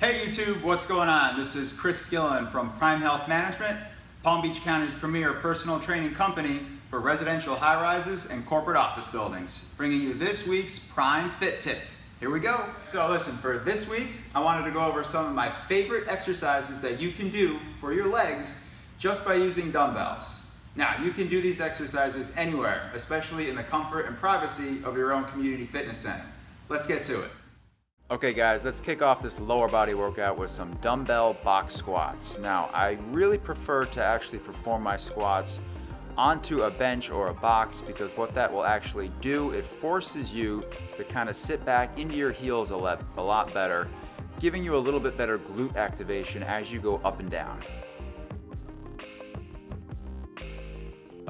Hey YouTube, what's going on? This is Chris Skillen from Prime Health Management, Palm Beach County's premier personal training company for residential high-rises and corporate office buildings, bringing you this week's Prime Fit Tip. Here we go. So listen, for this week, I wanted to go over some of my favorite exercises that you can do for your legs just by using dumbbells. Now, you can do these exercises anywhere, especially in the comfort and privacy of your own community fitness center. Let's get to it. Okay guys, let's kick off this lower body workout with some dumbbell box squats. Now, I really prefer to actually perform my squats onto a bench or a box because what that will actually do, it forces you to kind of sit back into your heels a lot better, giving you a little bit better glute activation as you go up and down.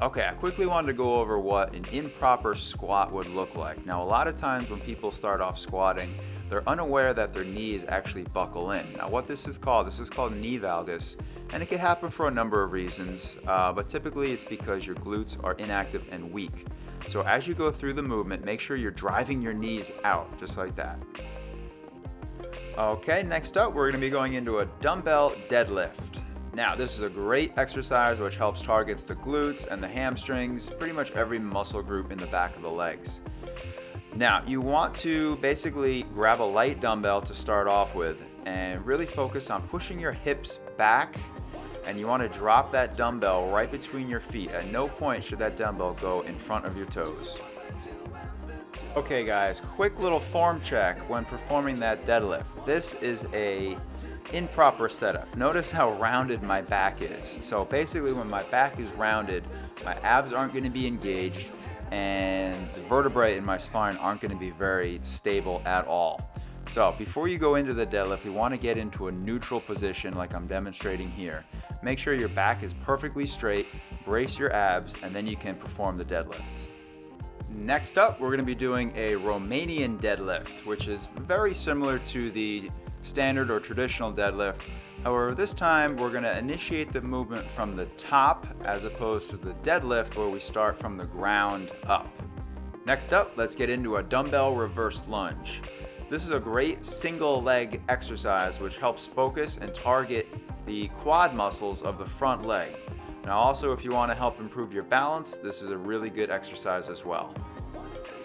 Okay, I quickly wanted to go over what an improper squat would look like. Now, a lot of times when people start off squatting, they're unaware that their knees actually buckle in. Now, what this is called knee valgus, and it can happen for a number of reasons, but typically it's because your glutes are inactive and weak. So as you go through the movement, make sure you're driving your knees out, just like that. Okay, next up, we're gonna be going into a dumbbell deadlift. Now, this is a great exercise which helps targets the glutes and the hamstrings, pretty much every muscle group in the back of the legs. Now, you want to basically grab a light dumbbell to start off with and really focus on pushing your hips back, and you want to drop that dumbbell right between your feet. At no point should that dumbbell go in front of your toes. Okay guys, quick little form check when performing that deadlift. This is a improper setup. Notice how rounded my back is. So basically when my back is rounded, my abs aren't going to be engaged and the vertebrae in my spine aren't going to be very stable at all. So before you go into the deadlift, you want to get into a neutral position like I'm demonstrating here. Make sure your back is perfectly straight, brace your abs, and then you can perform the deadlift. Next up, we're going to be doing a Romanian deadlift, which is very similar to the standard or traditional deadlift. However, this time we're going to initiate the movement from the top as opposed to the deadlift where we start from the ground up. Next up, let's get into a dumbbell reverse lunge. This is a great single leg exercise which helps focus and target the quad muscles of the front leg. Now also, if you want to help improve your balance, this is a really good exercise as well.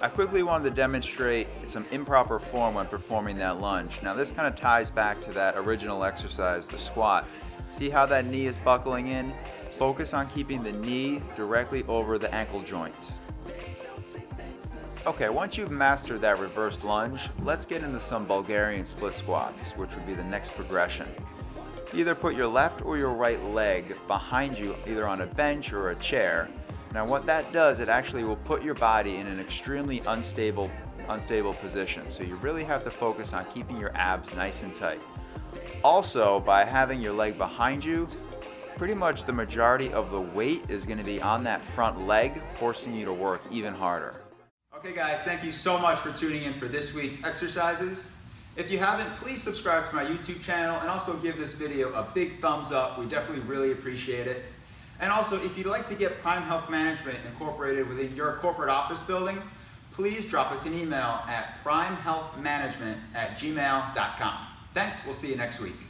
I quickly wanted to demonstrate some improper form when performing that lunge. Now this kind of ties back to that original exercise, the squat. See how that knee is buckling in? Focus on keeping the knee directly over the ankle joint. Okay, once you've mastered that reverse lunge, let's get into some Bulgarian split squats, which would be the next progression. Either put your left or your right leg behind you, either on a bench or a chair. Now what that does, it actually will put your body in an extremely unstable position. So you really have to focus on keeping your abs nice and tight. Also, by having your leg behind you, pretty much the majority of the weight is going to be on that front leg, forcing you to work even harder. Okay guys, thank you so much for tuning in for this week's exercises. If you haven't, please subscribe to my YouTube channel and also give this video a big thumbs up. We definitely really appreciate it. And also, if you'd like to get Prime Health Management incorporated within your corporate office building, please drop us an email at primehealthmanagement@gmail.com. Thanks, we'll see you next week.